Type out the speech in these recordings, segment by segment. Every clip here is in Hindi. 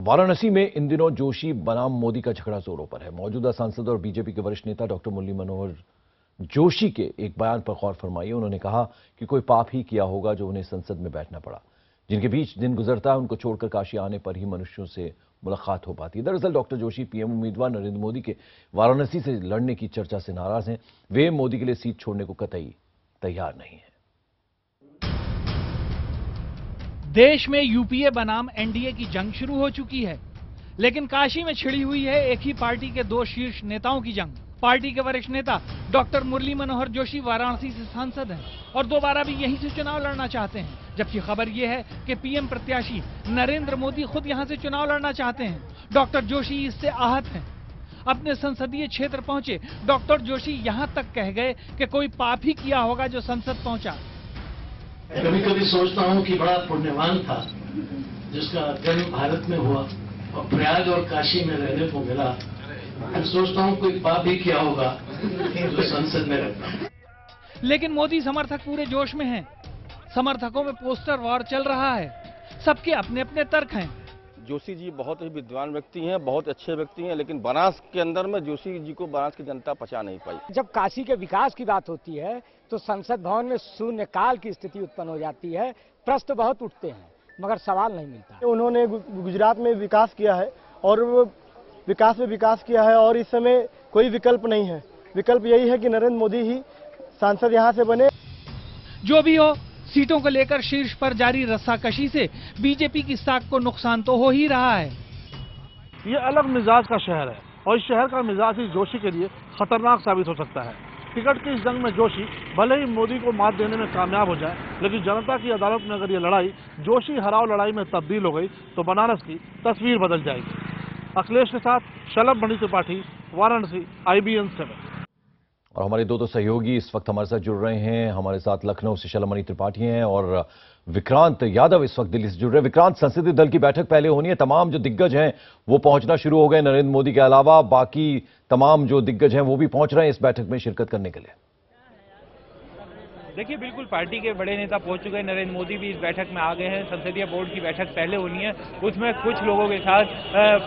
वाराणसी में इन दिनों जोशी बनाम मोदी का झगड़ा जोरों पर है। मौजूदा सांसद और बीजेपी के वरिष्ठ नेता डॉक्टर मुरली मनोहर जोशी के एक बयान पर गौर फरमाइए। उन्होंने कहा कि कोई पाप ही किया होगा जो उन्हें संसद में बैठना पड़ा। जिनके बीच दिन गुजरता है उनको छोड़कर काशी आने पर ही मनुष्यों से मुलाकात हो पाती है। दरअसल डॉक्टर जोशी पीएम उम्मीदवार नरेंद्र मोदी के वाराणसी से लड़ने की चर्चा से नाराज हैं। वे मोदी के लिए सीट छोड़ने को कतई तैयार नहीं है। देश में यूपीए बनाम एनडीए की जंग शुरू हो चुकी है, लेकिन काशी में छिड़ी हुई है एक ही पार्टी के दो शीर्ष नेताओं की जंग। पार्टी के वरिष्ठ नेता डॉक्टर मुरली मनोहर जोशी वाराणसी से सांसद हैं और दोबारा भी यहीं से चुनाव लड़ना चाहते हैं, जबकि खबर यह है कि पीएम प्रत्याशी नरेंद्र मोदी खुद यहां से चुनाव लड़ना चाहते हैं। डॉक्टर जोशी इससे आहत हैं। अपने संसदीय क्षेत्र पहुंचे डॉक्टर जोशी यहां तक कह गए कि कोई पाप ही किया होगा जो संसद पहुंचा। कभी कभी सोचता हूं कि बड़ा पुण्यवान था जिसका जन्म भारत में हुआ और प्रयाग और काशी में रहने को मिला। मैं सोचता हूं कोई पाप ही किया होगा जो संसद में रहता। लेकिन मोदी समर्थक पूरे जोश में हैं। समर्थकों में पोस्टर वॉर चल रहा है। सबके अपने अपने तर्क हैं। जोशी जी बहुत ही विद्वान व्यक्ति हैं, बहुत अच्छे व्यक्ति हैं, लेकिन बनास के अंदर में जोशी जी को बनास की जनता पचा नहीं पाई। जब काशी के विकास की बात होती है तो संसद भवन में शून्यकाल की स्थिति उत्पन्न हो जाती है। प्रश्न बहुत उठते हैं मगर सवाल नहीं मिलता। उन्होंने गुजरात में विकास किया है और विकास में विकास किया है और इस समय कोई विकल्प नहीं है। विकल्प यही है कि नरेंद्र मोदी ही सांसद यहां से बने। जो भी हो, सीटों को लेकर शीर्ष पर जारी रस्साकशी से बीजेपी की साख को नुकसान तो हो ही रहा है। ये अलग मिजाज का शहर है और इस शहर का मिजाज इस जोशी के लिए खतरनाक साबित हो सकता है। टिकट की इस जंग में जोशी भले ही मोदी को मात देने में कामयाब हो जाए, लेकिन जनता की अदालत में अगर ये लड़ाई जोशी हराओ लड़ाई में तब्दील हो गई तो बनारस की तस्वीर बदल जाएगी। अखिलेश के साथ शलभ मणि त्रिपाठी, वाराणसी, IBN 7। और हमारे दो सहयोगी इस वक्त हमारे साथ जुड़ रहे हैं। हमारे साथ लखनऊ से शलभ मणि त्रिपाठी हैं और विक्रांत यादव इस वक्त दिल्ली से जुड़ रहे हैं। विक्रांत, संसदीय दल की बैठक पहले होनी है, तमाम जो दिग्गज हैं वो पहुंचना शुरू हो गए। नरेंद्र मोदी के अलावा बाकी तमाम जो दिग्गज हैं वो भी पहुंच रहे हैं इस बैठक में शिरकत करने के लिए। देखिए, बिल्कुल पार्टी के बड़े नेता पहुंच चुके हैं। नरेंद्र मोदी भी इस बैठक में आ गए हैं। संसदीय बोर्ड की बैठक पहले होनी है, उसमें कुछ लोगों के साथ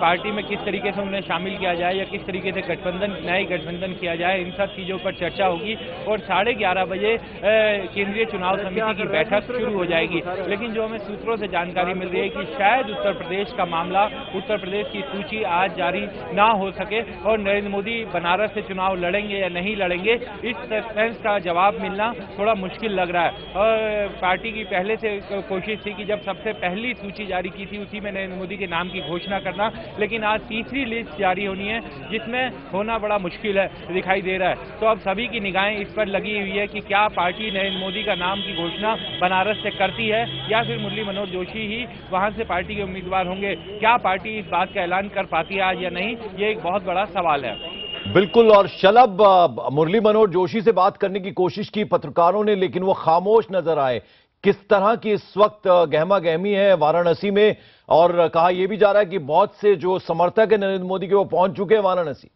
पार्टी में किस तरीके से उन्हें शामिल किया जाए या किस तरीके से नए गठबंधन किया जाए, इन सब चीज़ों पर चर्चा होगी। और 11:30 बजे केंद्रीय चुनाव समिति की बैठक शुरू हो जाएगी। लेकिन जो हमें सूत्रों से जानकारी मिल रही है कि शायद उत्तर प्रदेश का मामला, उत्तर प्रदेश की सूची आज जारी ना हो सके और नरेंद्र मोदी बनारस से चुनाव लड़ेंगे या नहीं लड़ेंगे, इस सस्पेंस का जवाब मिलना थोड़ा मुश्किल लग रहा है। और पार्टी की पहले से कोशिश थी कि जब सबसे पहली सूची जारी की थी उसी में नरेंद्र मोदी के नाम की घोषणा करना, लेकिन आज तीसरी लिस्ट जारी होनी है जिसमें होना बड़ा मुश्किल है दिखाई दे रहा है। तो अब सभी की निगाहें इस पर लगी हुई है कि क्या पार्टी नरेंद्र मोदी का नाम की घोषणा बनारस से करती है या फिर मुरली मनोहर जोशी ही वहां से पार्टी के उम्मीदवार होंगे। क्या पार्टी इस बात का ऐलान कर पाती है आज या नहीं, ये एक बहुत बड़ा सवाल है। बिल्कुल। और शलभ, मुरली मनोहर जोशी से बात करने की कोशिश की पत्रकारों ने, लेकिन वो खामोश नजर आए। किस तरह की इस वक्त गहमा गहमी है वाराणसी में, और कहा यह भी जा रहा है कि बहुत से जो समर्थक है नरेंद्र मोदी के वो पहुंच चुके हैं वाराणसी।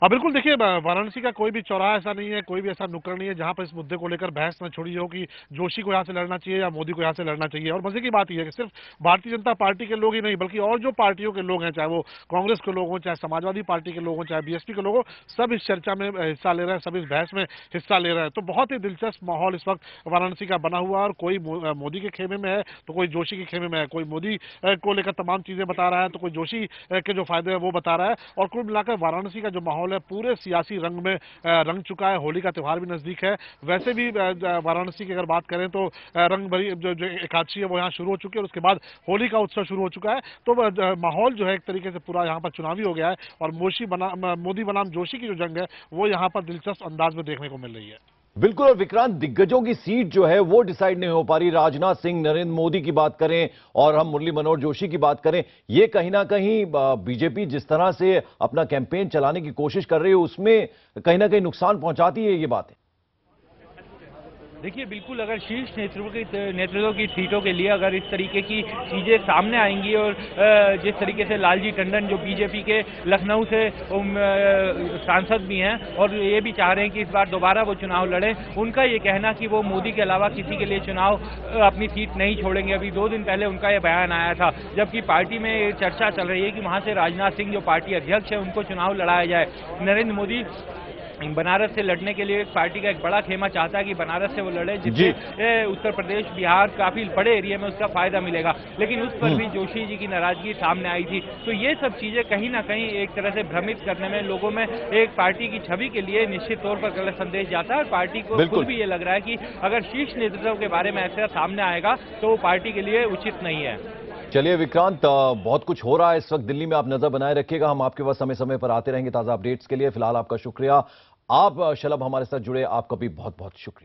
हाँ बिल्कुल, देखिए वाराणसी का कोई भी चौराहा ऐसा नहीं है, कोई भी ऐसा नुक्कड़ नहीं है जहां पर इस मुद्दे को लेकर बहस न छोड़ी हो कि जोशी को यहां से लड़ना चाहिए या मोदी को यहां से लड़ना चाहिए। और मजे की बात यह है कि सिर्फ भारतीय जनता पार्टी के लोग ही नहीं बल्कि और जो पार्टियों के लोग हैं, चाहे वो कांग्रेस के लोग हों, चाहे समाजवादी पार्टी के लोग हों, चाहे BSP के लोग हों, सब इस चर्चा में हिस्सा ले रहे हैं, सब इस बहस में हिस्सा ले रहे हैं। तो बहुत ही दिलचस्प माहौल इस वक्त वाराणसी का बना हुआ है। और कोई मोदी के खेमे में है तो कोई जोशी के खेमे में है, कोई मोदी को लेकर तमाम चीजें बता रहा है तो कोई जोशी के जो फायदे हैं वो बता रहा है। और कुल मिलाकर वाराणसी का जो माहौल है पूरे सियासी रंग में रंग चुका है। होली का त्यौहार भी नजदीक है। वैसे भी वाराणसी की अगर बात करें तो रंग भरी जो एकादशी है वो यहाँ शुरू हो चुकी है और उसके बाद होली का उत्सव शुरू हो चुका है। तो माहौल जो है एक तरीके से पूरा यहाँ पर चुनावी हो गया है और मोदी बनाम जोशी की जो जंग है वो यहाँ पर दिलचस्प अंदाज में देखने को मिल रही है। बिल्कुल। और विक्रांत, दिग्गजों की सीट जो है वो डिसाइड नहीं हो पा रही। राजनाथ सिंह, नरेंद्र मोदी की बात करें और हम मुरली मनोहर जोशी की बात करें, ये कहीं ना कहीं बीजेपी जिस तरह से अपना कैंपेन चलाने की कोशिश कर रही है उसमें कहीं ना कहीं नुकसान पहुंचाती है ये बात है। देखिए बिल्कुल, अगर शीर्ष नेतृत्व की सीटों के लिए अगर इस तरीके की चीज़ें सामने आएंगी और जिस तरीके से लालजी टंडन जो बीजेपी के लखनऊ से सांसद भी हैं और ये भी चाह रहे हैं कि इस बार दोबारा वो चुनाव लड़ें, उनका ये कहना कि वो मोदी के अलावा किसी के लिए चुनाव अपनी सीट नहीं छोड़ेंगे। अभी 2 दिन पहले उनका ये बयान आया था, जबकि पार्टी में चर्चा चल रही है कि वहाँ से राजनाथ सिंह जो पार्टी अध्यक्ष है उनको चुनाव लड़ाया जाए। नरेंद्र मोदी बनारस से लड़ने के लिए पार्टी का एक बड़ा खेमा चाहता है कि बनारस से वो लड़े, जिससे उत्तर प्रदेश बिहार काफी बड़े एरिया में उसका फायदा मिलेगा, लेकिन उस पर भी जोशी जी की नाराजगी सामने आई थी। तो ये सब चीजें कहीं ना कहीं एक तरह से भ्रमित करने में, लोगों में एक पार्टी की छवि के लिए निश्चित तौर पर गलत संदेश जाता है और पार्टी को खुद भी ये लग रहा है कि अगर शीर्ष नेतृत्व के बारे में ऐसा सामने आएगा तो वो पार्टी के लिए उचित नहीं है। चलिए विक्रांत, बहुत कुछ हो रहा है इस वक्त दिल्ली में, आप नजर बनाए रखिएगा। हम आपके पास समय समय पर आते रहेंगे ताजा अपडेट्स के लिए। फिलहाल आपका शुक्रिया, आप शलभ हमारे साथ जुड़े, आपका भी बहुत बहुत शुक्रिया।